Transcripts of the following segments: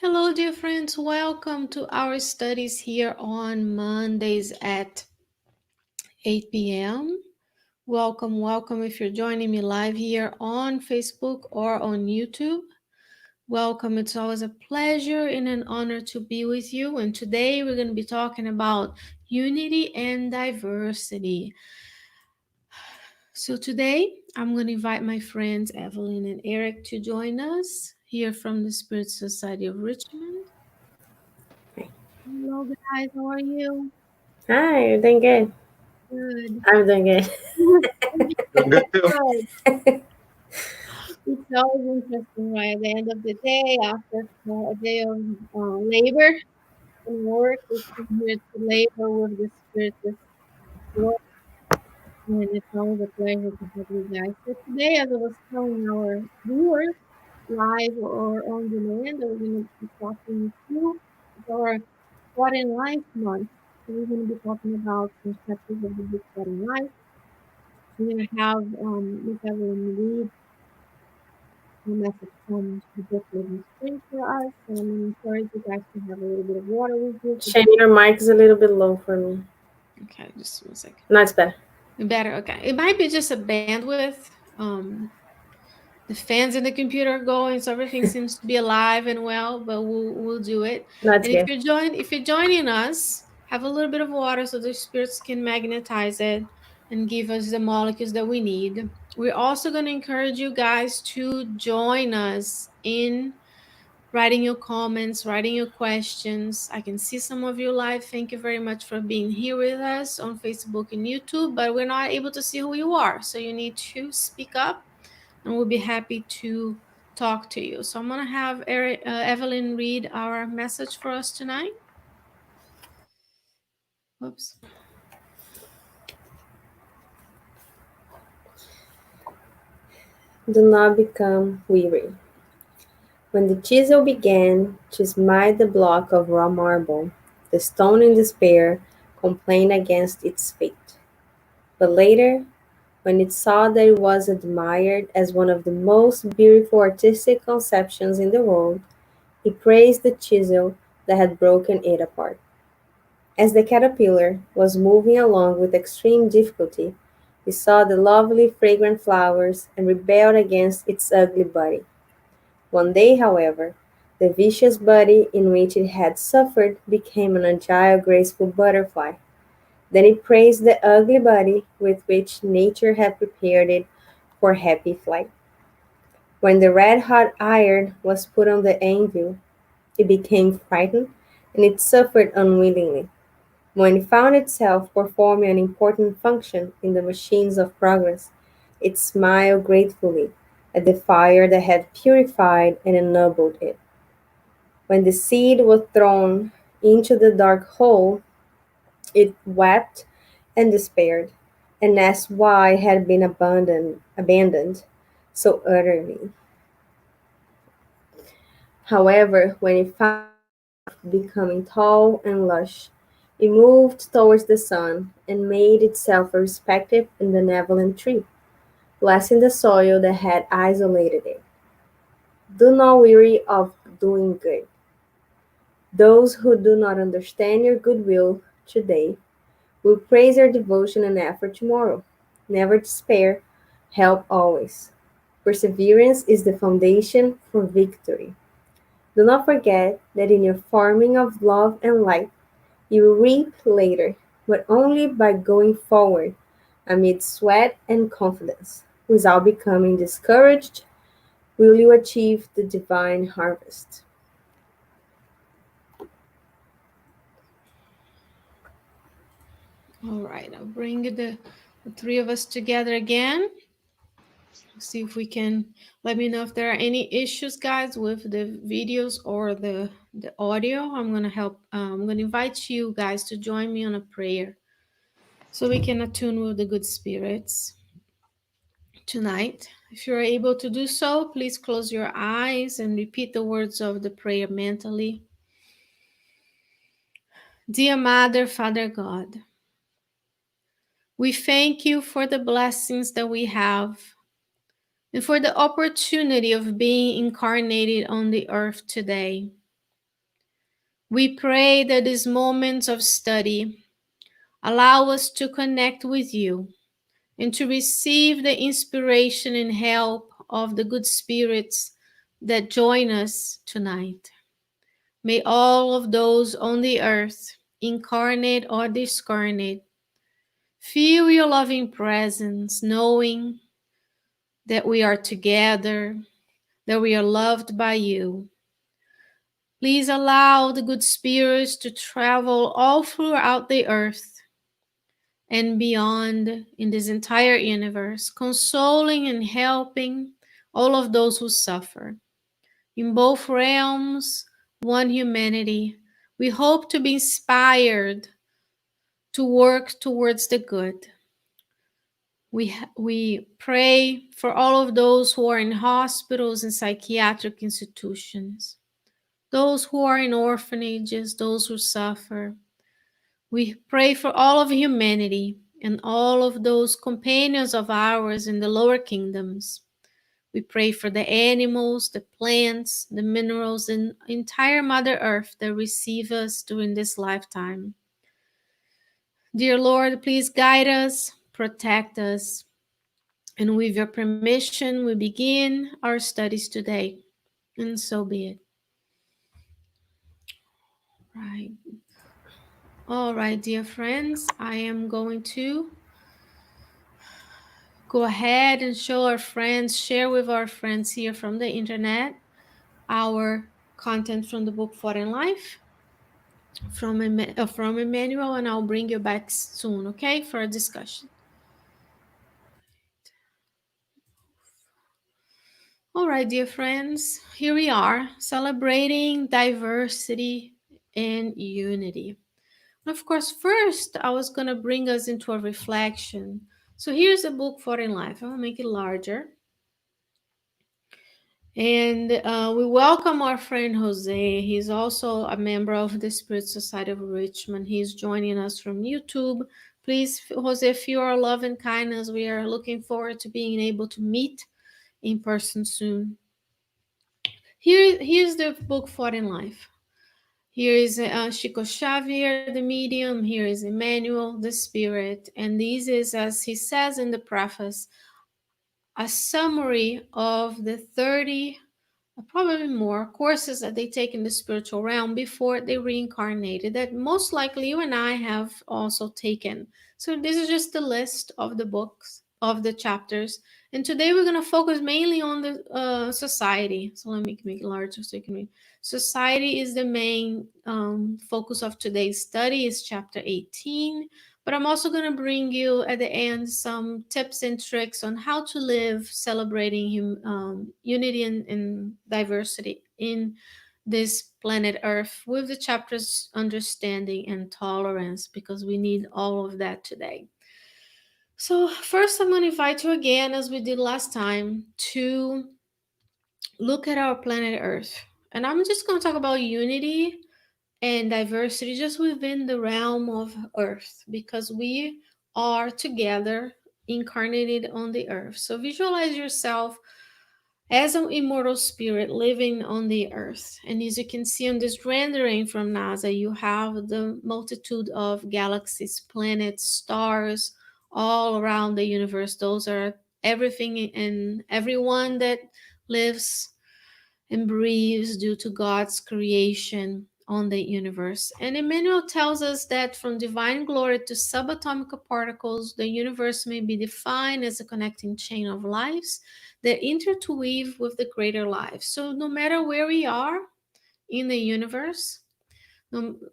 Hello, dear friends. Welcome to our studies here on Mondays at 8 p.m. Welcome if you're joining me live here on Facebook or on YouTube. Welcome. It's always a pleasure and an honor to be with you. And today we're going to be talking about unity and diversity. So today I'm going to invite my friends Evelyn and Eric to join us here from the Spiritist Society of Richmond. Hello, guys. How are you? Hi, you're doing good. Good. I'm doing good. Doing good too. Good. It's always interesting, right? At the end of the day, after a day of labor and work, we come here to labor with the Spiritist work, and it's always a pleasure to have you guys. So today, as I was telling our viewers, live or on demand, that we're going to be talking to our What in Life month. So we're going to be talking about some chapters of the book What in Life. We're going to have Miss Evelyn read a message from the book Living Spring for us. And I'm going to encourage you guys to have a little bit of water with you. Shane, your mic is a little bit low for me. Okay, just 1 second. No, it's better. Better, okay. It might be just a bandwidth. The fans in the computer are going, so everything seems to be alive and well, but we'll do it. No, it's And if good. you're joining us, have a little bit of water so the spirits can magnetize it and give us the molecules that we need. We're also going to encourage you guys to join us in writing your comments, writing your questions. I can see some of you live. Thank you very much for being here with us on Facebook and YouTube, but we're not able to see who you are. So you need to speak up and we'll be happy to talk to you. So I'm going to have Evelyn read our message for us tonight. Whoops. Do not become weary. When the chisel began to smite the block of raw marble, the stone in despair complained against its fate. But later, when it saw that it was admired as one of the most beautiful artistic conceptions in the world, it praised the chisel that had broken it apart. As the caterpillar was moving along with extreme difficulty, it saw the lovely fragrant flowers and rebelled against its ugly body. One day, however, the vicious body in which it had suffered became an agile, graceful butterfly. Then it praised the ugly body with which nature had prepared it for happy flight. When the red-hot iron was put on the anvil, it became frightened, and it suffered unwillingly. When it found itself performing an important function in the machines of progress, it smiled gratefully at the fire that had purified and ennobled it. When the seed was thrown into the dark hole, it wept and despaired, and asked why it had been abandoned so utterly. However, when it found becoming tall and lush, it moved towards the sun and made itself a respected and benevolent tree, blessing the soil that had isolated it. Do not weary of doing good. Those who do not understand your goodwill today will praise your devotion and effort tomorrow. Never despair, help always. Perseverance is the foundation for victory. Do not forget that in your farming of love and light, you will reap later, but only by going forward amid sweat and confidence. Without becoming discouraged, will you achieve the divine harvest. All right, I'll bring the three of us together again. See if we can let me know if there are any issues, guys, with the videos or the audio. I'm gonna help. I'm gonna invite you guys to join me on a prayer so we can attune with the good spirits tonight. If you're able to do so, please close your eyes and repeat the words of the prayer mentally. Dear Mother, Father God, we thank you for the blessings that we have and for the opportunity of being incarnated on the earth today. We pray that these moments of study allow us to connect with you and to receive the inspiration and help of the good spirits that join us tonight. May all of those on the earth, incarnate or discarnate, feel your loving presence, knowing that we are together, that we are loved by you. Please allow the good spirits to travel all throughout the earth and beyond in this entire universe, consoling and helping all of those who suffer. In both realms, one humanity, we hope to be inspired to work towards the good. We pray for all of those who are in hospitals and psychiatric institutions, those who are in orphanages, those who suffer. We pray for all of humanity and all of those companions of ours in the lower kingdoms. We pray for the animals, the plants, the minerals, and entire Mother Earth that receive us during this lifetime. Dear Lord, please guide us, protect us, and with your permission, we begin our studies today. And so be it. Right. All right, dear friends, I am going to go ahead and show our friends, share with our friends here from the internet our content from the book Foreign Life from Emmanuel, and I'll bring you back soon, okay, for a discussion. All right, dear friends, here we are celebrating diversity and unity. Of course, first, I was going to bring us into a reflection. So here's the book Foreign Life. I'll make it larger. And we welcome our friend Jose. He's also a member of the Spiritist Society of Richmond. He's joining us from YouTube. Please, Jose, feel our love and kindness. We are looking forward to being able to meet in person soon. Here's the book Foreign Life. Here is Chico Xavier, the medium. Here is Emmanuel, the spirit. And this is, as he says in the preface, a summary of the 30, probably more, courses that they take in the spiritual realm before they reincarnated, that most likely you and I have also taken. So this is just the list of the books, of the chapters. And today we're going to focus mainly on the society. So let me make it larger so you can read. Society is the main focus of today's study, is chapter 18. But I'm also going to bring you at the end some tips and tricks on how to live celebrating unity and diversity in this planet Earth with the chapters understanding and tolerance, because we need all of that today. So first, I'm going to invite you again, as we did last time, to look at our planet Earth. And I'm just going to talk about unity and diversity just within the realm of earth, because we are together incarnated on the earth. So visualize yourself as an immortal spirit living on the earth. And as you can see on this rendering from NASA, you have the multitude of galaxies, planets, stars all around the universe. Those are everything and everyone that lives and breathes due to God's creation on the universe. And Emmanuel tells us that from divine glory to subatomic particles, the universe may be defined as a connecting chain of lives that interweave with the greater life. So no matter where we are in the universe,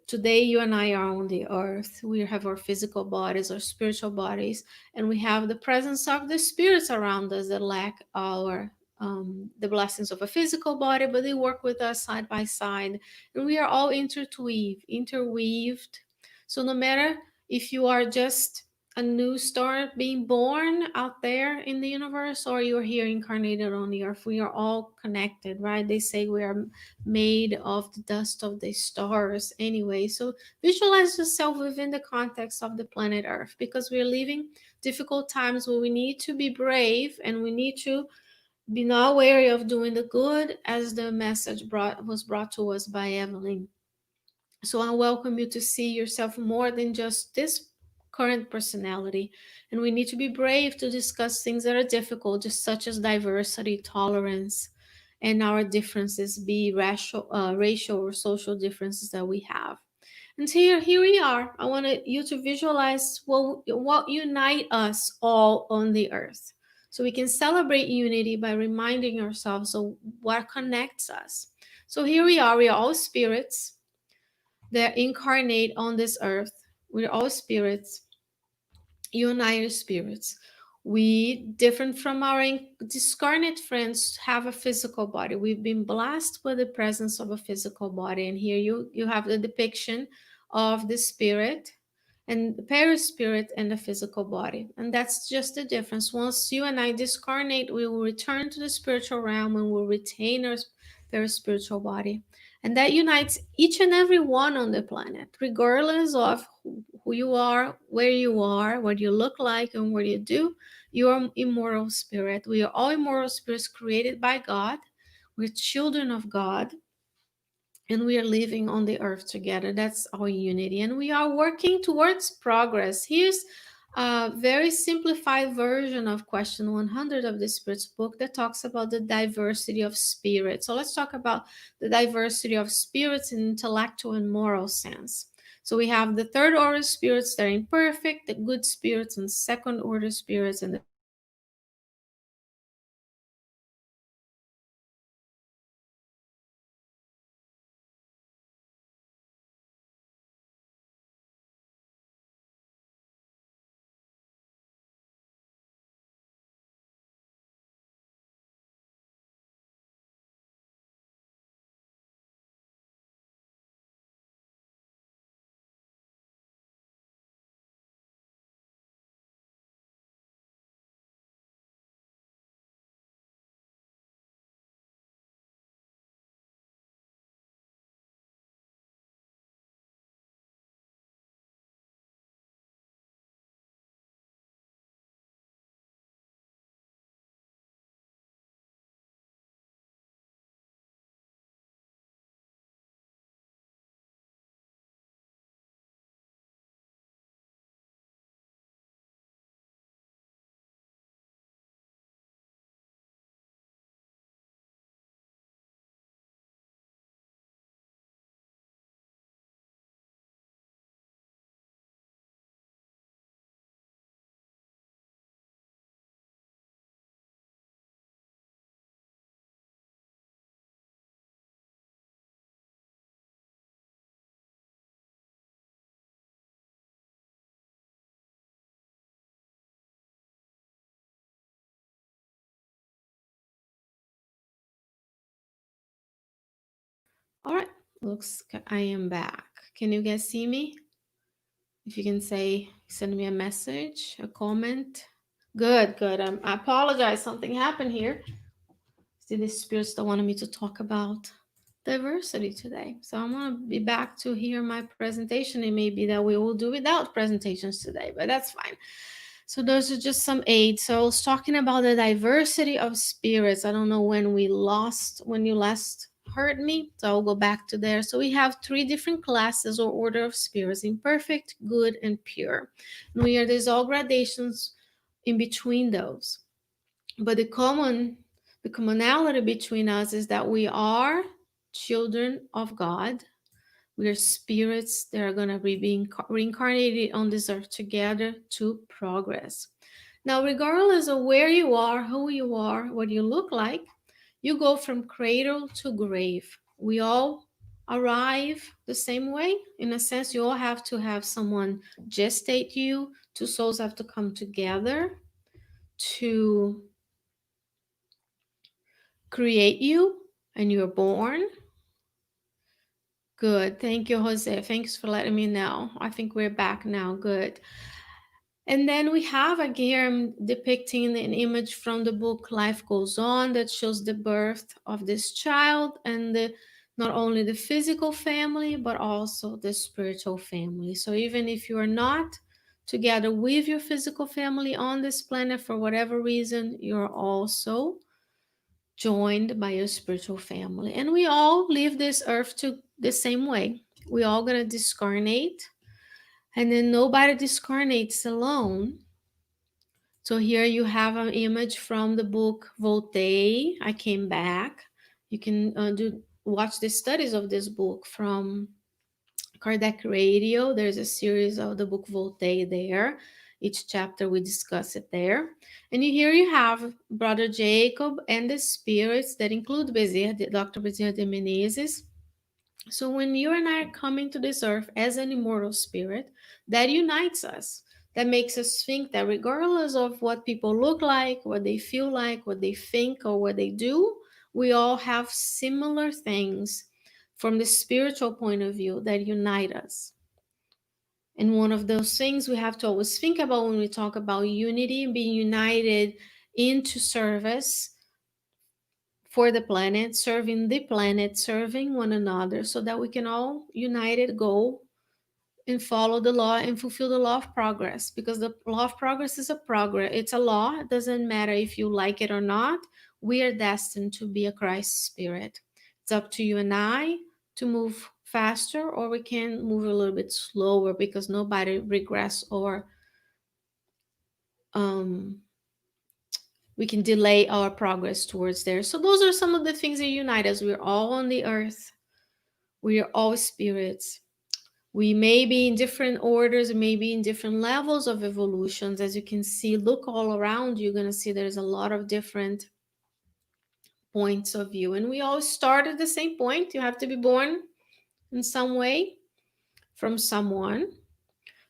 today you and I are on the earth. We have our physical bodies, our spiritual bodies, and we have the presence of the spirits around us that lack our the blessings of a physical body, but they work with us side by side, and we are all interweaved. So no matter if you are just a new star being born out there in the universe, or you're here incarnated on the earth, we are all connected, right? They say we are made of the dust of the stars anyway. So visualize yourself within the context of the planet Earth, because we're living difficult times where we need to be brave and we need to Be not wary of doing the good, as the message was brought to us by Evelyn. So I welcome you to see yourself more than just this current personality. And we need to be brave to discuss things that are difficult, just such as diversity, tolerance, and our differences, be racial or social differences that we have. And so here we are. I want you to visualize what unite us all on the earth. So we can celebrate unity by reminding ourselves of what connects us. So here we are. We are all spirits that incarnate on this earth. We're all spirits, united spirits. We, different from our discarnate friends, have a physical body. We've been blessed with the presence of a physical body. And here you have the depiction of the spirit and the perispirit and the physical body. And that's just the difference. Once you and I discarnate, we will return to the spiritual realm and will retain our perispiritual body. And that unites each and every one on the planet, regardless of who you are, where you are, what you look like, and what you do. You're immortal spirit. We are all immortal spirits created by God. We're children of God, and we are living on the earth together. That's our unity, and we are working towards progress. Here's a very simplified version of question 100 of the Spirit's book that talks about the diversity of spirits. So let's talk about the diversity of spirits in intellectual and moral sense. So we have the third order spirits that are imperfect, the good spirits, and second order spirits, and the all right. Looks I am back. Can you guys see me? If you can say, send me a message, a comment. Good, good. I apologize. Something happened here. See, the spirits don't want me to talk about diversity today. So I'm going to be back to hear my presentation. It may be that we will do without presentations today, but that's fine. So those are just some aids. So I was talking about the diversity of spirits. I don't know when you last heard me. So I'll go back to there. So we have three different classes or order of spirits: imperfect, good, and pure. And there's all gradations in between those. But the commonality between us is that we are children of God. We are spirits that are going to be being reincarnated on this earth together to progress. Now, regardless of where you are, who you are, what you look like, you go from cradle to grave. We all arrive the same way. In a sense, you all have to have someone gestate you. Two souls have to come together to create you, and you're born. Good. Thank you, Jose. Thanks for letting me know. I think we're back now. Good. And then we have again depicting an image from the book Life Goes On that shows the birth of this child and not only the physical family, but also the spiritual family. So even if you are not together with your physical family on this planet for whatever reason, you're also joined by a spiritual family. And we all leave this earth to the same way. We all gonna discarnate, and then nobody discarnates alone. So here you have an image from the book Voltaire. I came back. You can do watch the studies of this book from Kardec Radio. There's a series of the book Voltaire there. Each chapter we discuss it there. And here you have Brother Jacob and the spirits that include Bezerra, Dr. Bezerra de Menezes. So when you and I are coming to this earth as an immortal spirit, that unites us. That makes us think that regardless of what people look like, what they feel like, what they think, or what they do, we all have similar things from the spiritual point of view that unite us. And one of those things we have to always think about when we talk about unity and being united into service for the planet, serving one another, so that we can all united go and follow the law and fulfill the law of progress. Because the law of progress is a progress, it's a law. It doesn't matter if you like it or not. We are destined to be a Christ spirit. It's up to you and I to move faster, or we can move a little bit slower, because nobody regress, or um we can delay our progress towards there. So those are some of the things that unite us. We're all on the earth. We are all spirits. We may be in different orders, maybe in different levels of evolutions. As you can see, look all around, you're going to see there's a lot of different points of view. And we all start at the same point. You have to be born in some way from someone.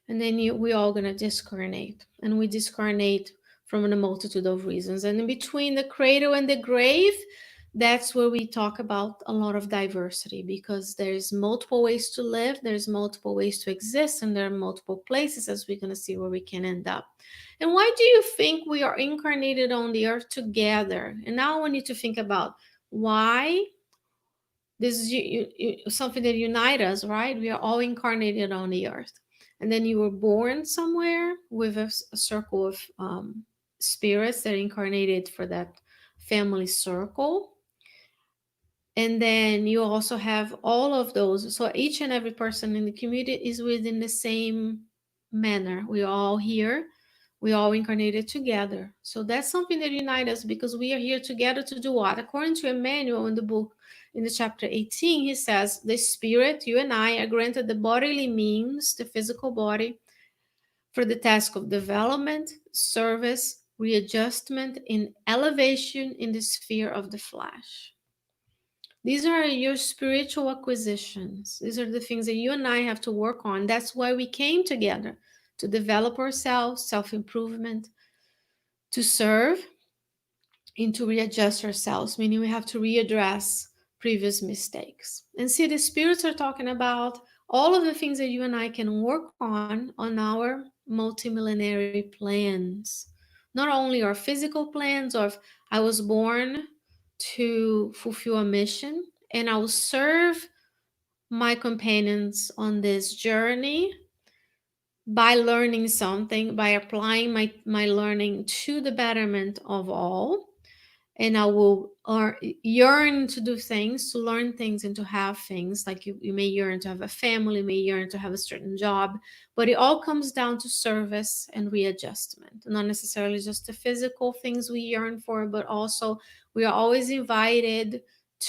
And then we all going to discarnate. And we discarnate from a multitude of reasons. And in between the cradle and the grave, that's where we talk about a lot of diversity, because there's multiple ways to live, there's multiple ways to exist, and there are multiple places, as we're going to see, where we can end up. And why do you think we are incarnated on the earth together? And now I want you to think about why. This is something that unites us, right? We are all incarnated on the earth. And then you were born somewhere with a circle of spirits that are incarnated for that family circle. And then you also have all of those. So each and every person in the community is within the same manner. We're all here. We all incarnated together. So that's something that unites us, because we are here together to do what? According to Emmanuel in the book, in the chapter 18, he says, the spirit, you and I, are granted the bodily means, the physical body, for the task of development, service, readjustment, and elevation in the sphere of the flesh. These are your spiritual acquisitions. These are the things that you and I have to work on. That's why we came together, to develop ourselves, self improvement, to serve, and to readjust ourselves, meaning we have to readdress previous mistakes. And see, the spirits are talking about all of the things that you and I can work on our multimillenary plans. Not only our physical plans of I was born to fulfill a mission, and I will serve my companions on this journey by learning something, by applying my learning to the betterment of all. And I will yearn to do things, to learn things, and to have things. Like you may yearn to have a family, you may yearn to have a certain job, but it all comes down to service and readjustment. Not necessarily just the physical things we yearn for, but also we are always invited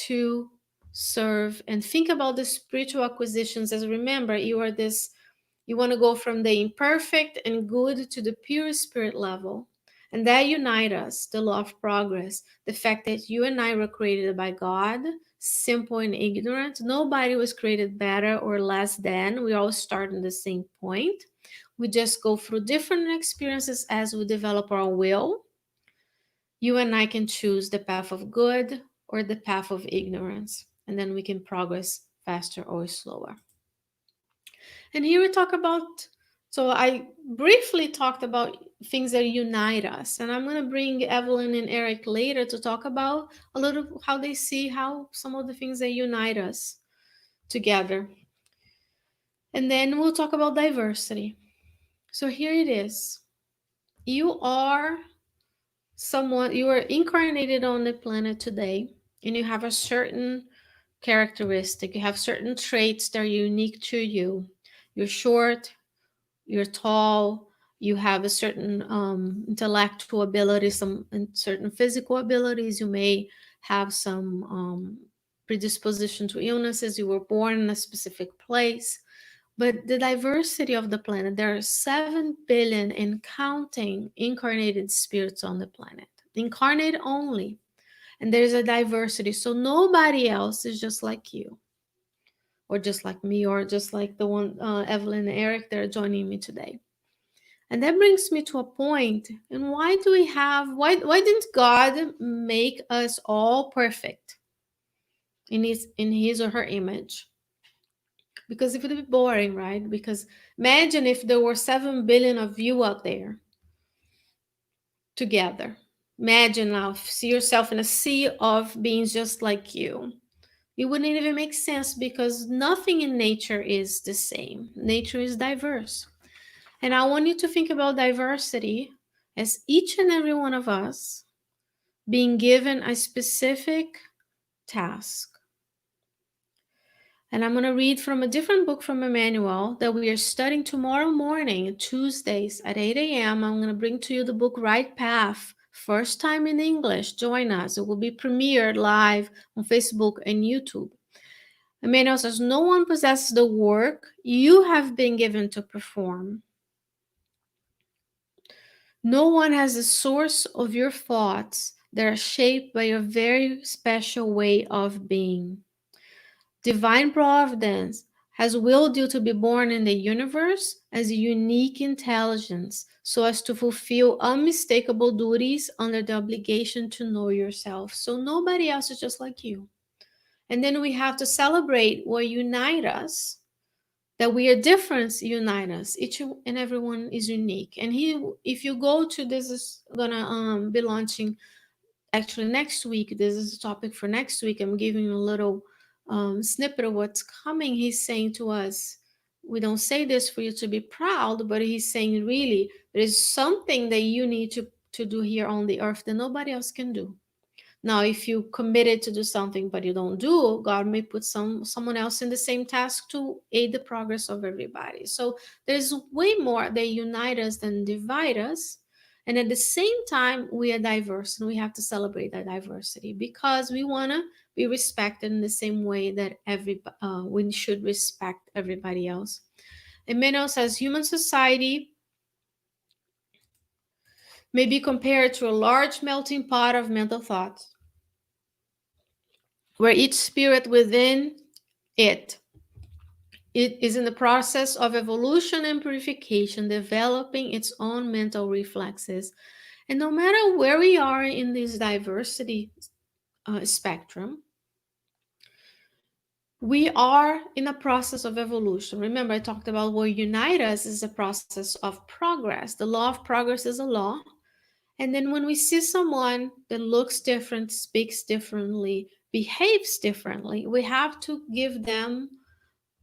to serve and think about the spiritual acquisitions. As remember, you want to go from the imperfect and good to the pure spirit level. And that unite us, the law of progress, the fact that you and I were created by God, simple and ignorant. Nobody was created better or less than. We all start in the same point. We just go through different experiences as we develop our will. You and I can choose the path of good or the path of ignorance, and then we can progress faster or slower. And here we talk about, so I briefly talked about things that unite us. And I'm going to bring Evelyn and Eric later to talk about a little how they see how some of the things that unite us together. And then we'll talk about diversity. So here it is. You are someone, you are incarnated on the planet today, and you have a certain characteristic, you have certain traits that are unique to you. You're short, you're tall, you have a certain intellectual ability, some and certain physical abilities. You may have some predisposition to illnesses. You were born in a specific place. But the diversity of the planet, there are 7 billion and counting incarnated spirits on the planet, incarnate only. And there's a diversity. So nobody else is just like you, or just like me, or just like the one, Evelyn and Eric, that are joining me today. And that brings me to a point. And why do we have, why didn't God make us all perfect in his or her image? Because it would be boring, right? Because imagine if there were 7 billion of you out there together. Imagine now, see yourself in a sea of beings just like you. It wouldn't even make sense, because nothing in nature is the same. Nature is diverse. And I want you to think about diversity as each and every one of us being given a specific task. And I'm going to read from a different book from Emmanuel that we are studying tomorrow morning, Tuesdays at 8 a.m. I'm going to bring to you the book Right Path. First time in English. Join us. It will be premiered live on Facebook and YouTube. Emmanuel says, no one possesses the work you have been given to perform. No one has the source of your thoughts that are shaped by your very special way of being. Divine providence has willed you to be born in the universe as a unique intelligence so as to fulfill unmistakable duties under the obligation to know yourself. So nobody else is just like you. And then we have to celebrate what unites us, that we are different unite us. Each and everyone is unique. And if you go to, this is gonna be launching actually next week. This is a topic for next week. I'm giving you a little snippet of what's coming. He's saying to us, we don't say this for you to be proud, but he's saying really there is something that you need to do here on the earth that nobody else can do. Now, if you committed to do something but you don't do, God may put someone else in the same task to aid the progress of everybody. So there's way more that unite us than divide us. And at the same time, we are diverse, and we have to celebrate that diversity because we want to be respected in the same way that we should respect everybody else. Emmanuel says human society may be compared to a large melting pot of mental thoughts, where each spirit within it is in the process of evolution and purification, developing its own mental reflexes. And no matter where we are in this diversity spectrum, we are in a process of evolution. Remember, I talked about what unites us is a process of progress. The law of progress is a law. And then when we see someone that looks different, speaks differently, behaves differently, we have to give them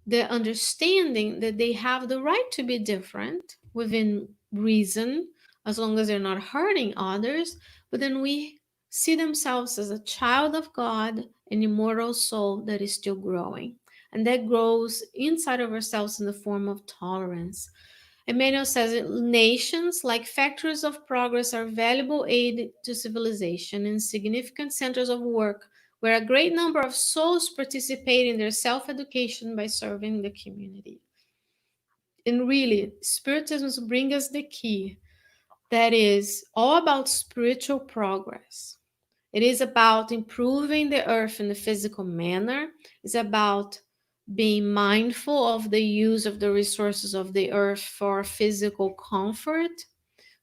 the understanding that they have the right to be different within reason, as long as they're not hurting others. But then we see themselves as a child of God, an immortal soul that is still growing. And that grows inside of ourselves in the form of tolerance. Emmanuel says nations, like factories of progress, are valuable aid to civilization and significant centers of work where a great number of souls participate in their self education by serving the community. And really, Spiritism brings us the key that is all about spiritual progress. It is about improving the earth in a physical manner. It's about being mindful of the use of the resources of the earth for physical comfort,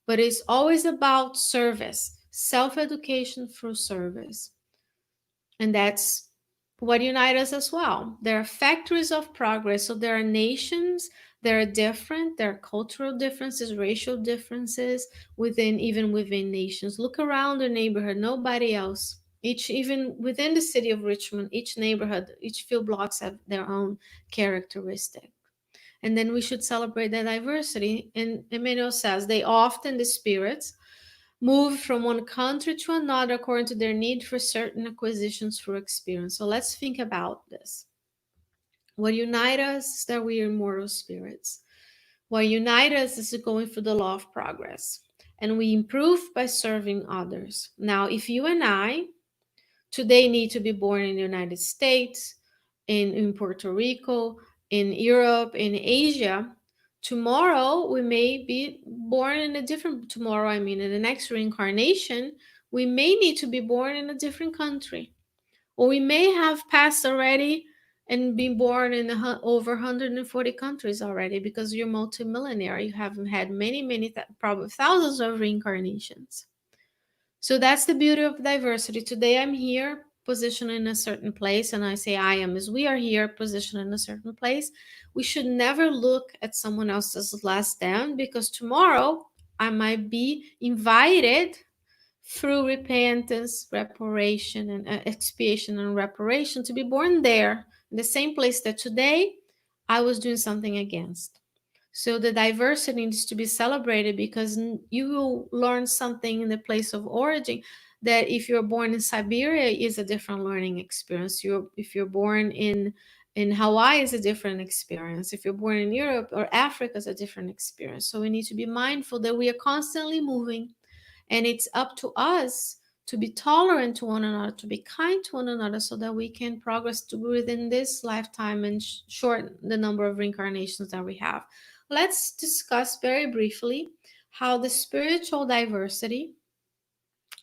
but it's always about service, self education through service. And that's what unites us as well. There are factories of progress. So there are nations that are different. There are cultural differences, racial differences even within nations. Look around the neighborhood. Nobody else. Even within the city of Richmond, each neighborhood, each few blocks have their own characteristic. And then we should celebrate that diversity. And Emmanuel says the spirits move from one country to another according to their need for certain acquisitions through experience. So let's think about this. What unites us is that we are immortal spirits. What unites us is going through the law of progress. And we improve by serving others. Now, if you and I today need to be born in the United States, in Puerto Rico, in Europe, in Asia, tomorrow we may be born in a different, tomorrow, I mean, in the next reincarnation, we may need to be born in a different country. Or we may have passed already and been born in over 140 countries already because you're multimillionaire. You haven't had many, probably thousands of reincarnations. So that's the beauty of diversity. Today I'm here positioned in a certain place, and I say I am as we are here positioned in a certain place. We should never look at someone else's less than, because tomorrow I might be invited through repentance, reparation, and expiation and reparation to be born there in the same place that today I was doing something against. So the diversity needs to be celebrated because you will learn something in the place of origin that if you're born in Siberia is a different learning experience. If you're born in Hawaii is a different experience. If you're born in Europe or Africa is a different experience. So we need to be mindful that we are constantly moving, and it's up to us to be tolerant to one another, to be kind to one another, so that we can progress to within this lifetime and shorten the number of reincarnations that we have. Let's discuss very briefly how the spiritual diversity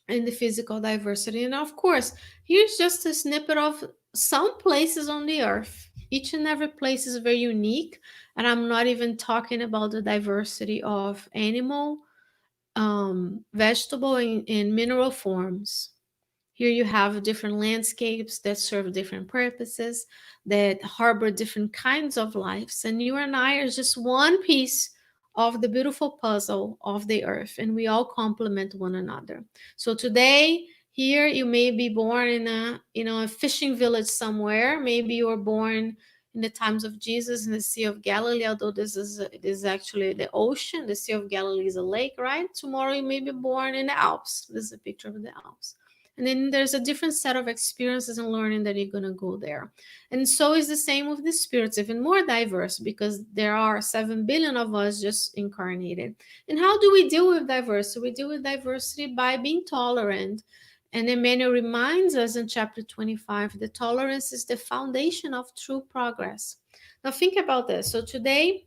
and the physical diversity. And of course, here's just a snippet of some places on the earth. Each and every place is very unique. And I'm not even talking about the diversity of animal, vegetable, and mineral forms. Here you have different landscapes that serve different purposes, that harbor different kinds of lives. And you and I are just one piece of the beautiful puzzle of the earth, and we all complement one another. So today, here you may be born in a fishing village somewhere. Maybe you were born in the times of Jesus in the Sea of Galilee, although this is actually the ocean. The Sea of Galilee is a lake, right? Tomorrow you may be born in the Alps. This is a picture of the Alps. And then there's a different set of experiences and learning that you're going to go there. And so is the same with the spirits, even more diverse, because there are 7 billion of us just incarnated. And how do we deal with diversity? We deal with diversity by being tolerant. And Emmanuel reminds us in chapter 25 that tolerance is the foundation of true progress. Now think about this. So today,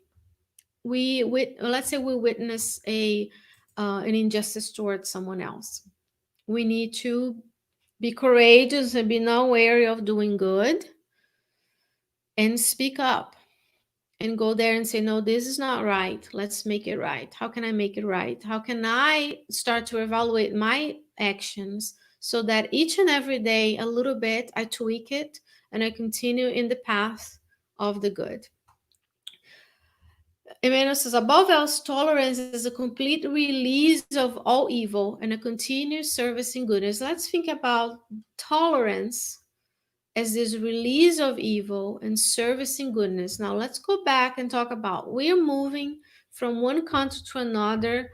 let's say we witness an injustice towards someone else. We need to be courageous and be not wary of doing good and speak up and go there and say, no, this is not right. Let's make it right. How can I make it right? How can I start to evaluate my actions so that each and every day, a little bit, I tweak it and I continue in the path of the good? Emmanuel says, above else, tolerance is a complete release of all evil and a continuous service in goodness. Let's think about tolerance as this release of evil and service in goodness. Now, let's go back and talk about we're moving from one country to another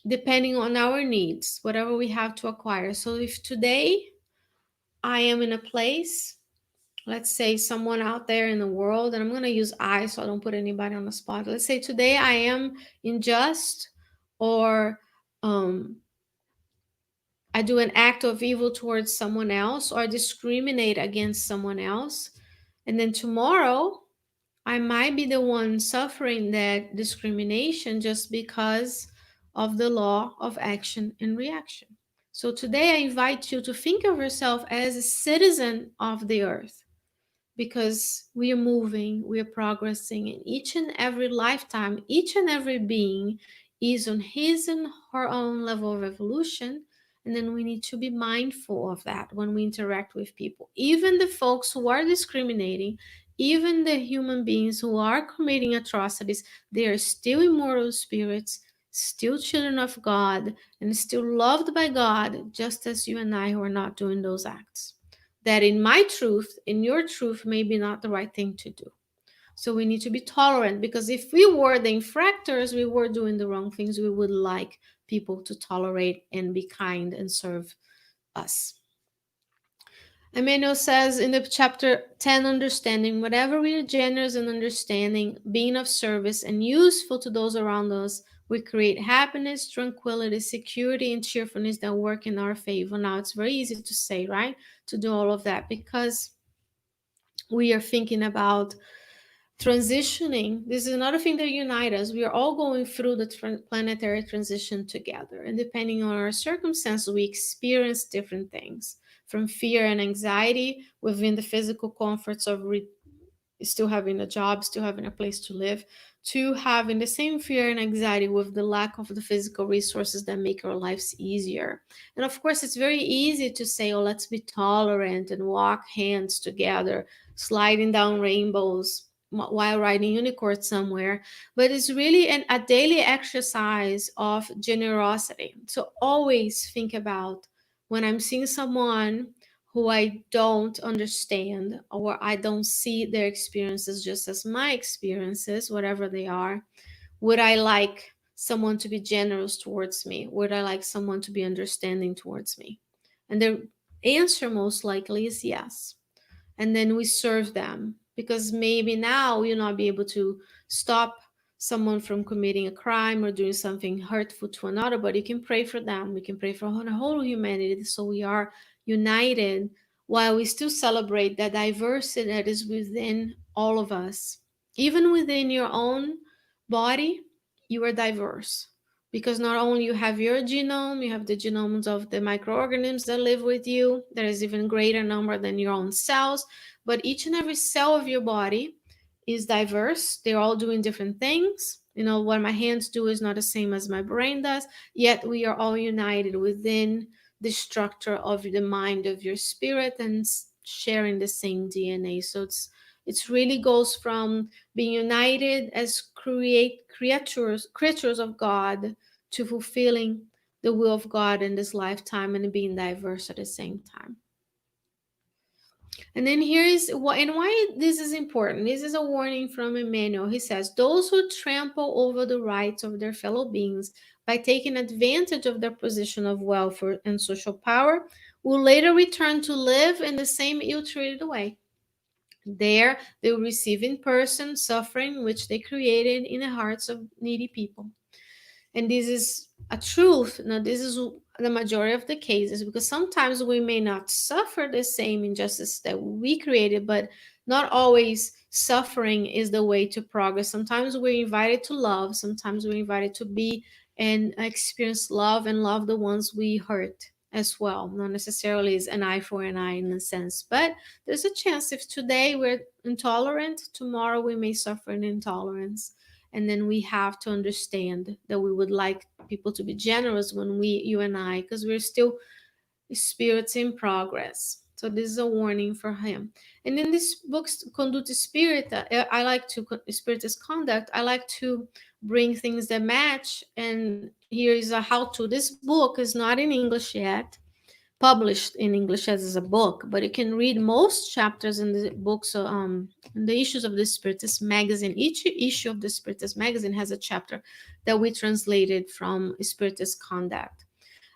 depending on our needs, whatever we have to acquire. So, if today I am in a place, let's say someone out there in the world, and I'm going to use I so I don't put anybody on the spot. Let's say today I am unjust, or I do an act of evil towards someone else, or discriminate against someone else. And then tomorrow I might be the one suffering that discrimination just because of the law of action and reaction. So today I invite you to think of yourself as a citizen of the earth, because we are moving, we are progressing, and each and every lifetime, each and every being is on his and her own level of evolution. And then we need to be mindful of that when we interact with people. Even the folks who are discriminating, even the human beings who are committing atrocities, they are still immortal spirits, still children of God, and still loved by God, just as you and I who are not doing those acts. That in my truth, in your truth, may be not the right thing to do. So we need to be tolerant, because if we were the infractors, we were doing the wrong things, we would like people to tolerate and be kind and serve us. Emmanuel says in the chapter 10, understanding, whatever we are generous and understanding, being of service and useful to those around us, we create happiness, tranquility, security, and cheerfulness that work in our favor. Now, it's very easy to say, right? To do all of that because we are thinking about transitioning. This is another thing that unites us. We are all going through the planetary transition together, and depending on our circumstances, we experience different things, from fear and anxiety within the physical comforts of still having a job, still having a place to live, to having the same fear and anxiety with the lack of the physical resources that make our lives easier. And of course, it's very easy to say, oh, let's be tolerant and walk hands together, sliding down rainbows while riding unicorns somewhere. But it's really a daily exercise of generosity. So always think about, when I'm seeing someone who I don't understand, or I don't see their experiences just as my experiences, whatever they are, would I like someone to be generous towards me? Would I like someone to be understanding towards me? And the answer most likely is yes. And then we serve them, because maybe now you'll not be able to stop someone from committing a crime or doing something hurtful to another, but you can pray for them. We can pray for the whole humanity, so we are united while we still celebrate that diversity that is within all of us. Even within your own body, you are diverse, because not only you have your genome, you have the genomes of the microorganisms that live with you. There is even greater number than your own cells, but each and every cell of your body is diverse. They're all doing different things. You know, what my hands do is not the same as my brain does, yet we are all united within the structure of the mind of your spirit and sharing the same DNA. So it's really goes from being united as creatures of God, to fulfilling the will of God in this lifetime and being diverse at the same time. And then here is what and why this is important. This is a warning from Emmanuel. He says, those who trample over the rights of their fellow beings by taking advantage of their position of wealth and social power will later return to live in the same ill-treated way. There, they will receive in person suffering which they created in the hearts of needy people. And this is a truth. Now, this is the majority of the cases, because sometimes we may not suffer the same injustice that we created, but not always suffering is the way to progress. Sometimes we're invited to love, sometimes we're invited to be and experience love and love the ones we hurt as well. Not necessarily is an eye for an eye in a sense, but there's a chance if today we're intolerant, tomorrow we may suffer an intolerance. And then we have to understand that we would like people to be generous when you and I, because we're still spirits in progress. So this is a warning for him. And in this book's Conduct Spirit, I like to Spiritist Conduct. I like to bring things that match. And here is a how-to. This book is not in English yet, published in English as a book, but you can read most chapters in the books, in the issues of the Spiritist magazine. Each issue of the Spiritist magazine has a chapter that we translated from Spiritist Conduct.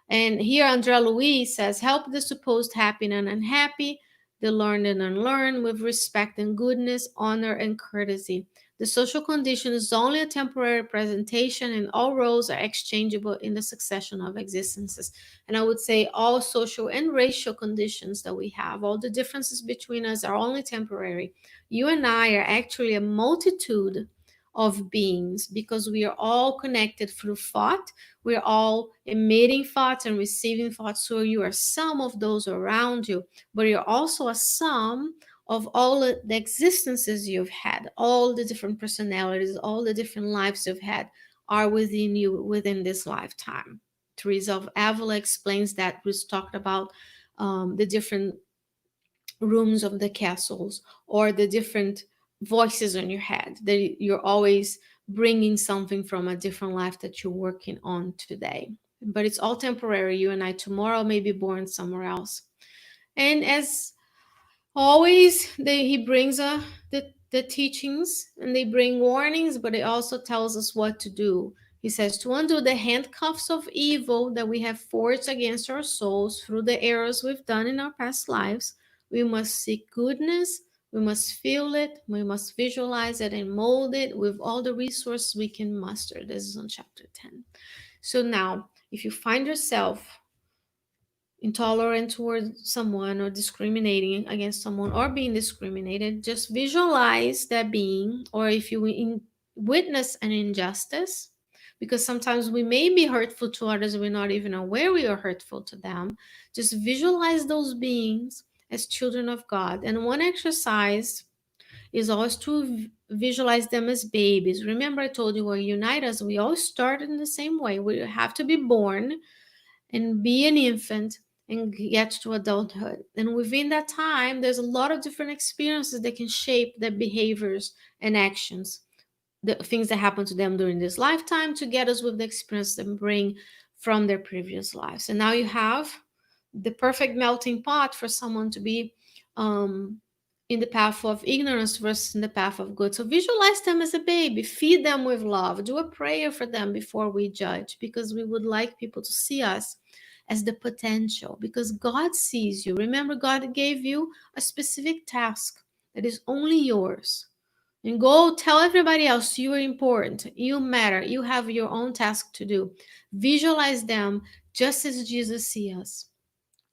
And here Andrea Louise says, help the supposed happy and unhappy, the learned and unlearned, with respect and goodness, honor and courtesy. The social condition is only a temporary presentation, and all roles are exchangeable in the succession of existences. And I would say all social and racial conditions that we have, all the differences between us are only temporary. You and I are actually a multitude of beings, because we are all connected through thought. We're all emitting thoughts and receiving thoughts. So you are some of those around you, but you're also a sum of all the existences you've had, all the different personalities, all the different lives you've had are within you within this lifetime. Teresa of Avila explains that. We talked about the different rooms of the castles, or the different voices in your head, that you're always bringing something from a different life that you're working on today. But it's all temporary. You and I tomorrow may be born somewhere else. And as always, he brings the teachings, and they bring warnings, but it also tells us what to do. He says, to undo the handcuffs of evil that we have forged against our souls through the errors we've done in our past lives, we must seek goodness, we must feel it, we must visualize it and mold it with all the resources we can muster. This is on chapter 10. So now, if you find yourself intolerant towards someone or discriminating against someone or being discriminated, just visualize that being, or if you witness an injustice, because sometimes we may be hurtful to others, we're not even aware we are hurtful to them. Just visualize those beings as children of God. And one exercise is always to visualize them as babies. Remember, I told you we're united, we all start in the same way. We have to be born and be an infant and get to adulthood. And within that time, there's a lot of different experiences that can shape their behaviors and actions, the things that happen to them during this lifetime, to get us with the experience they bring from their previous lives. And now you have the perfect melting pot for someone to be um, in the path of ignorance versus in the path of good. So visualize them as a baby, feed them with love, do a prayer for them before we judge, because we would like people to see us as the potential, because God sees you. Remember, God gave you a specific task that is only yours. And go tell everybody else you are important, you matter, you have your own task to do. Visualize them just as Jesus sees us.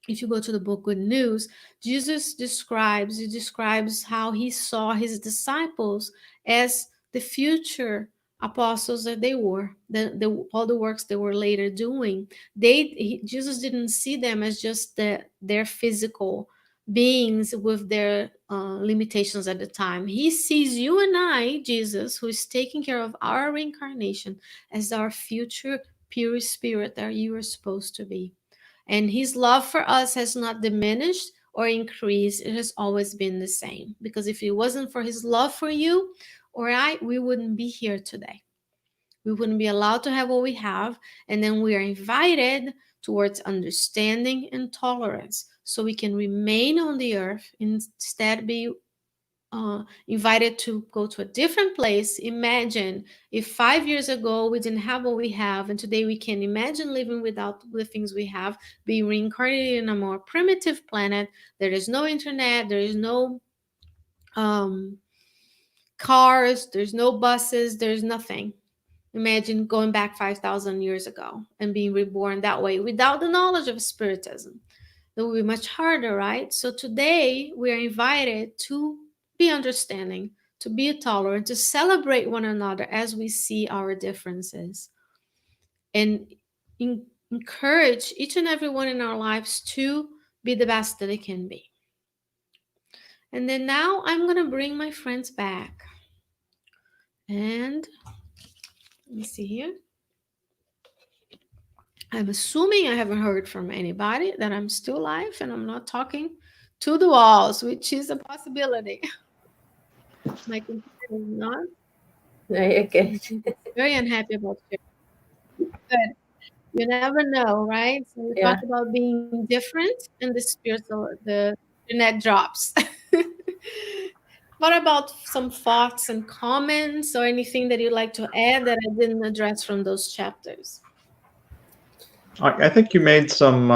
If you go to the book Good News, Jesus describes how he saw his disciples as the future apostles that they were, all the works they were later doing. Jesus didn't see them as just their physical beings with their limitations at the time. He sees you and I, Jesus, who is taking care of our reincarnation, as our future pure spirit that you are supposed to be. And his love for us has not diminished or increased. It has always been the same. Because if it wasn't for his love for you or I, we wouldn't be here today. We wouldn't be allowed to have what we have. And then we are invited towards understanding and tolerance so we can remain on the earth, instead be invited to go to a different place. Imagine if 5 years ago we didn't have what we have, and today we can imagine living without the things we have, being reincarnated in a more primitive planet. There is no internet, there is no um, cars, there's no buses, there's nothing. Imagine going back 5,000 years ago and being reborn that way without the knowledge of Spiritism. It will be much harder, right? So today we are invited to be understanding, to be tolerant, to celebrate one another as we see our differences, and encourage each and every one in our lives to be the best that they can be. And then now I'm going to bring my friends back. And let me see here. I'm assuming I haven't heard from anybody, that I'm still live and I'm not talking to the walls, which is a possibility. My computer is not. Very So good. it's very unhappy about sharing. But you never know, right? So we talk Yeah. about being different, and the spiritual, the internet drops. What about some thoughts and comments or anything that you'd like to add that I didn't address from those chapters? I think you made some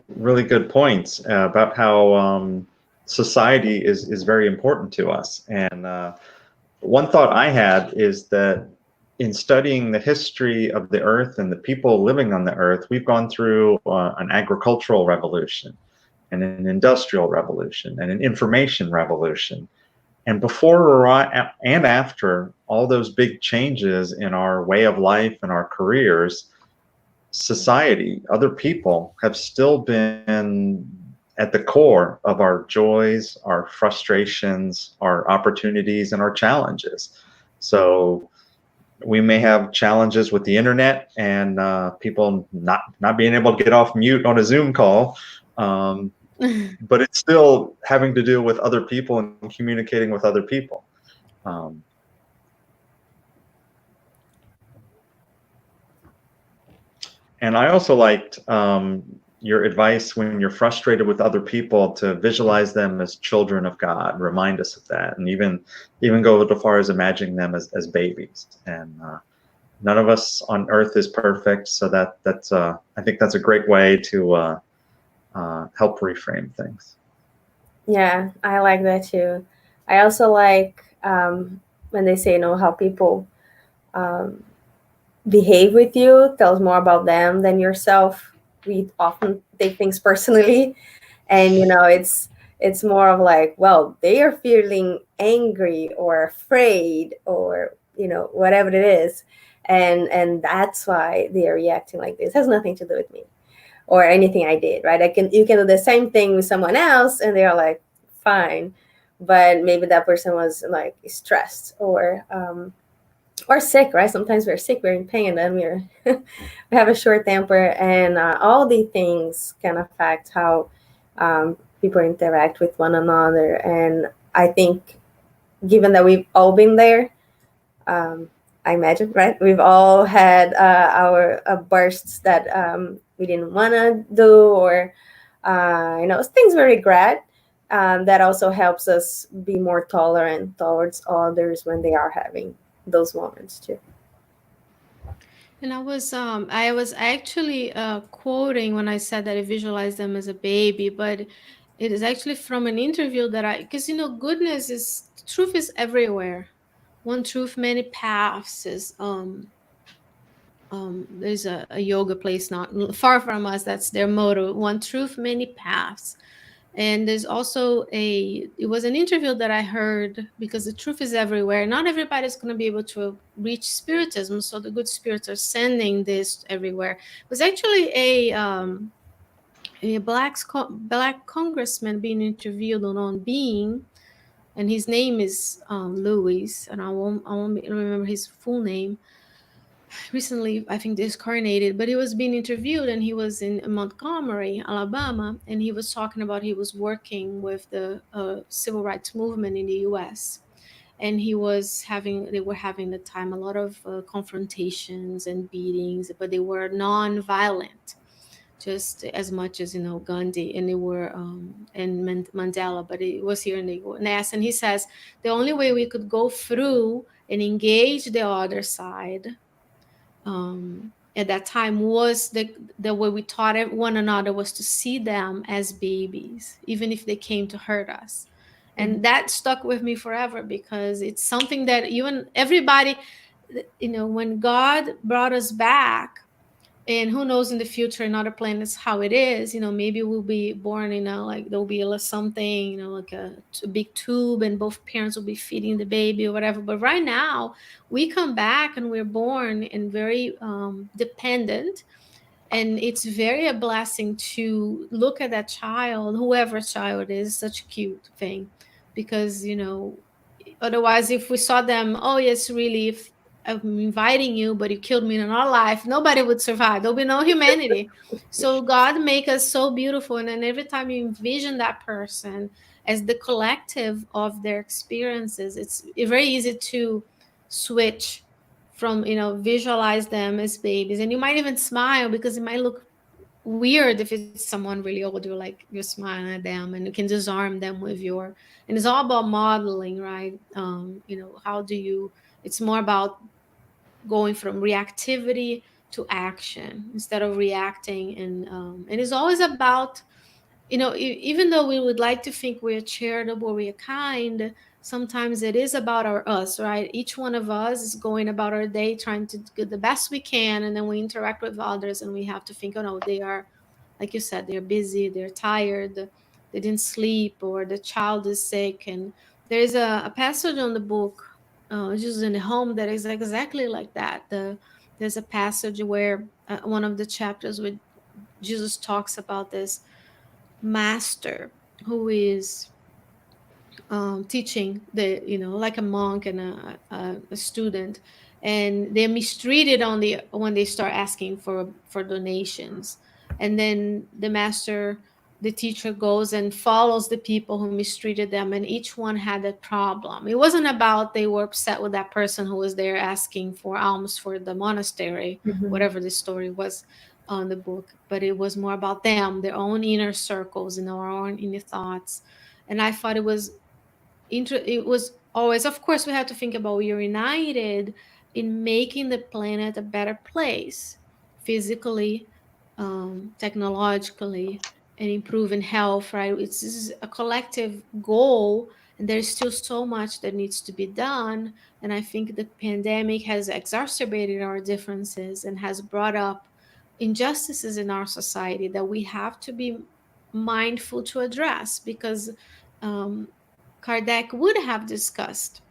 really good points about how society is very important to us. And one thought I had is that in studying the history of the earth and the people living on the earth, we've gone through an agricultural revolution and an industrial revolution and an information revolution. And before and after all those big changes in our way of life and our careers, society, other people have still been at the core of our joys, our frustrations, our opportunities, and our challenges. So we may have challenges with the internet and people not being able to get off mute on a Zoom call. But it's still having to do with other people and communicating with other people. Um, and I also liked your advice when you're frustrated with other people to visualize them as children of God, remind us of that, and even go as far as imagining them as babies. And none of us on earth is perfect, so that's I think that's a great way to help reframe things. Yeah, I like that too. I also like when they say, how people um, behave with you tells more about them than yourself. We often take things personally, and it's more of like, well, they are feeling angry or afraid or whatever it is, and that's why they are reacting like this. It has nothing to do with me or anything I did, right? You can do the same thing with someone else and they are like fine, but maybe that person was like stressed or sick, right? Sometimes we're sick, we're in pain, and then we have a short temper, and all these things can affect how people interact with one another. And I think, given that we've all been there, um, I imagine, right? We've all had our bursts that we didn't want to do, or things we regret. That also helps us be more tolerant towards others when they are having those moments too. And I was actually quoting when I said that I visualized them as a baby, but it is actually from an interview that because goodness is truth is everywhere. One truth, many paths is there's a yoga place not far from us. That's their motto: one truth, many paths. And there's also it was an interview that I heard, because the truth is everywhere. Not everybody's going to be able to reach spiritism, so the good spirits are sending this everywhere. It was actually a black congressman being interviewed on Being, and his name is Louis, and I won't remember his full name. Recently, I think, discarnated, but he was being interviewed, and he was in Montgomery, Alabama, and he was talking about he was working with the civil rights movement in the US. And they were having the time a lot of confrontations and beatings, but they were non-violent, just as much as Gandhi, and they were and Mandela, but it was here in the US. And he says the only way we could go through and engage the other side at that time was the way we taught one another was to see them as babies, even if they came to hurt us. Mhm. And that stuck with me forever, because it's something that even everybody, when God brought us back, and who knows in the future in other planets how it is, maybe we'll be born, like there'll be a something, like a big tube, and both parents will be feeding the baby or whatever. But right now we come back and we're born and very dependent, and it's very a blessing to look at that child, whoever child is, such a cute thing, because otherwise, if we saw them, oh yes, really, if I'm inviting you, but you killed me in another life, nobody would survive. There'll be no humanity. So God make us so beautiful, and then every time you envision that person as the collective of their experiences, it's very easy to switch from visualize them as babies, and you might even smile, because it might look weird if it's someone really old. You're like, you're smiling at them, and you can disarm them with your, and it's all about modeling, right? How do you, it's more about going from reactivity to action instead of reacting. And it's always about, even though we would like to think we're charitable, we're kind, sometimes it is about us, right? Each one of us is going about our day trying to do the best we can, and then we interact with others, and we have to think, oh no, they are, like you said, they're busy, they're tired, they didn't sleep, or the child is sick. And there's a passage on the book, Jesus in the Home, that is exactly like that. There's a passage where one of the chapters where Jesus talks about this master who is teaching like a monk and a student, and they're mistreated on the when they start asking for donations. And then the teacher goes and follows the people who mistreated them, and each one had a problem. It wasn't about they were upset with that person who was there asking for alms for the monastery, Mhm. whatever the story was on the book, but it was more about them, their own inner circles, our own inner thoughts. And I thought it was always, of course, we have to think about we are united, in making the planet a better place, physically, technologically, and improving health, right? This is a collective goal, and there's still so much that needs to be done. And I think the pandemic has exacerbated our differences and has brought up injustices in our society that we have to be mindful to address, because um, Kardec would have discussed,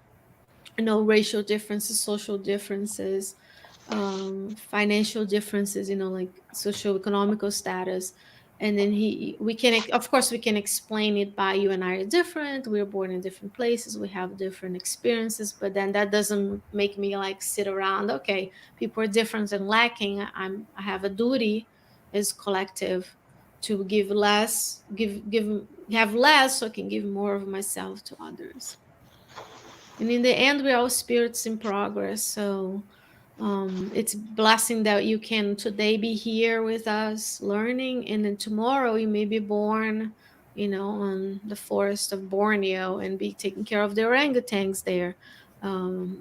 racial differences, social differences, financial differences, like socio-economical status. And then we can, of course, we can explain it by you and I are different. We were born in different places. We have different experiences, but then that doesn't make me like sit around. Okay, people are different and lacking. I have a duty as collective to give less, have less, so I can give more of myself to others. And in the end, we're all spirits in progress. So it's blessing that you can today be here with us learning, and then tomorrow you may be born, on the forest of Borneo and be taking care of the orangutans there.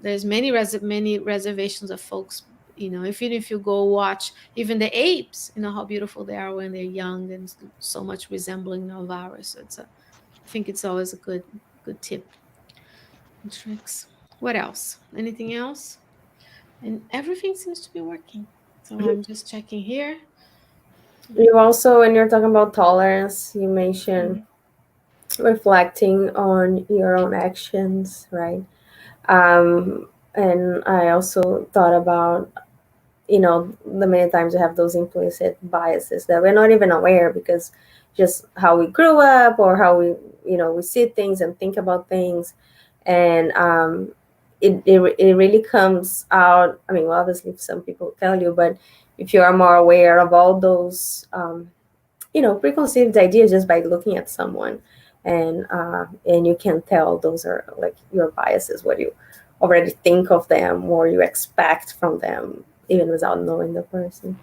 There's many reservations of folks. If you go watch even the apes, how beautiful they are when they're young and so much resembling of ours. So I think it's always a good tip and tricks. What else? Anything else? And everything seems to be working. So I'm just checking here. You also, when you're talking about tolerance, you mentioned Mhm. reflecting on your own actions, right? And I also thought about, the many times we have those implicit biases that we're not even aware, because just how we grew up, or how we see things and think about things. And it really comes out. I mean, well, obviously some people tell you, but if you are more aware of all those preconceived ideas just by looking at someone, and you can tell those are like your biases, what you already think of them or you expect from them, even without knowing the person.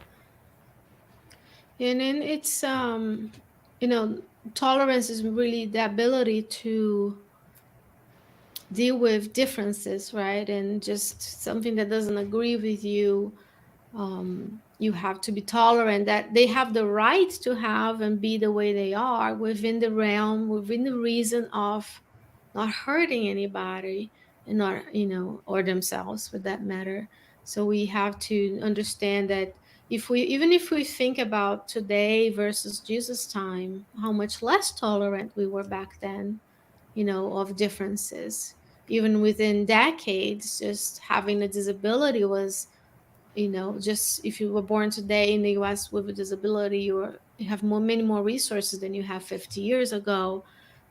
And then it's you know, tolerance is really the ability to deal with differences, right? And just something that doesn't agree with you, you have to be tolerant that they have the right to have and be the way they are, within the realm, within the reason of not hurting anybody, and not, or themselves for that matter. So we have to understand that, if we think about today versus Jesus time, how much less tolerant we were back then, of differences. Even within decades, just having a disability was, just if you were born today in the US with a disability, you have many more resources than you have 50 years ago.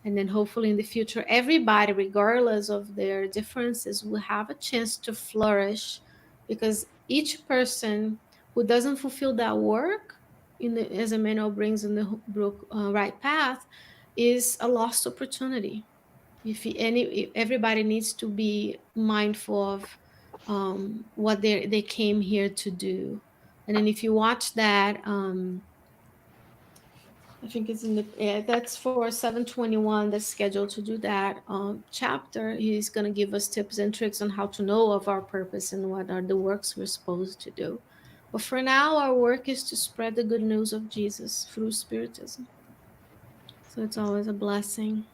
And then hopefully in the future, everybody, regardless of their differences, will have a chance to flourish, because each person who doesn't fulfill that work, as Emmanuel brings in the book, Right Path, is a lost opportunity. If everybody needs to be mindful of what they came here to do. And then if you watch that, I think it's in the that's for 721, that's scheduled to do that chapter. He's going to give us tips and tricks on how to know of our purpose and what are the works we're supposed to do. But for now, our work is to spread the good news of Jesus through Spiritism. So it's always a blessing.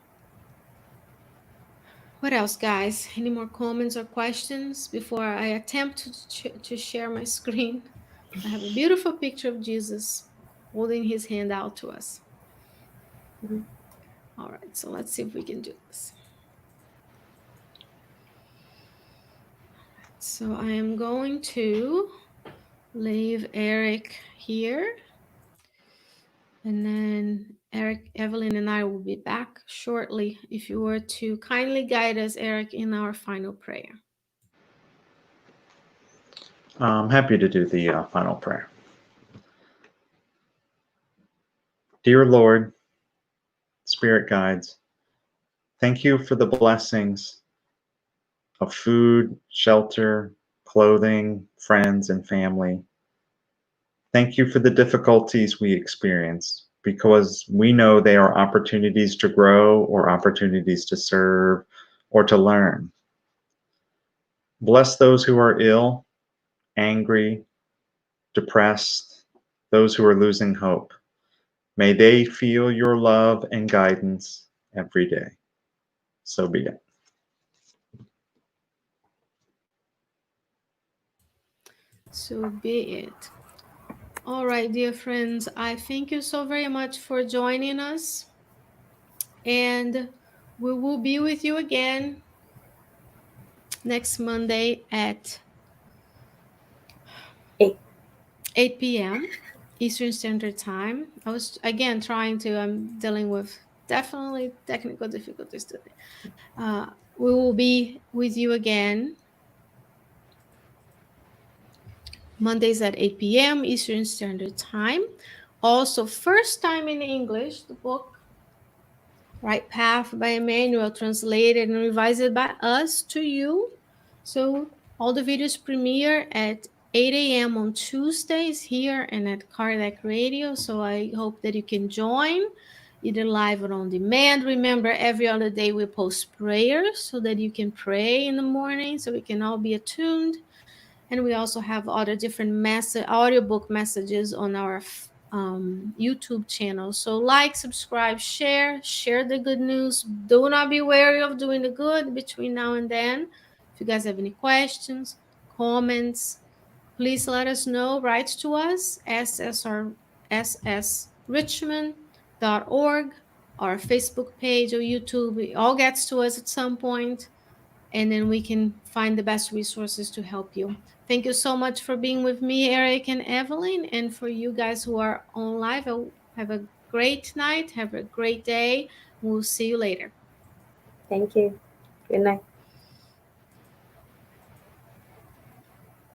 What else, guys? Any more comments or questions before I attempt to share my screen? I have a beautiful picture of Jesus holding his hand out to us. All right, so let's see if we can do this. So I am going to leave Eric here, and then Eric, Evelyn, and I will be back shortly. If you were to kindly guide us, Eric, in our final prayer. I'm happy to do the final prayer. Dear Lord, Spirit guides, thank you for the blessings of food, shelter, clothing, friends, and family. Thank you for the difficulties we experience, because we know they are opportunities to grow or opportunities to serve or to learn. Bless those who are ill, angry, depressed, those who are losing hope. May they feel your love and guidance every day. So be it. So be it. All right, dear friends, I thank you so very much for joining us. And we will be with you again next Monday at 8. 8 p.m. Eastern Standard Time. I was again trying to, I'm dealing with definitely technical difficulties today. We will be with you again Mondays at 8 p.m. Eastern Standard Time. Also, first time in English, the book Right Path by Emmanuel, translated and revised by us to you. So all the videos premiere at 8 a.m. on Tuesdays here and at Kardec Radio. So I hope that you can join either live or on demand. Remember, every other day we post prayers so that you can pray in the morning so we can all be attuned. And we also have other different audiobook messages on our YouTube channel. So like, subscribe, share the good news. Do not be wary of doing the good between now and then. If you guys have any questions, comments, please let us know. Write to us, ssrichmond.org, our Facebook page or YouTube. It all gets to us at some point, and then we can find the best resources to help you. Thank you so much for being with me, Eric and Evelyn, and for you guys who are on live. Have a great night. Have a great day. We'll see you later. Thank you. Good night.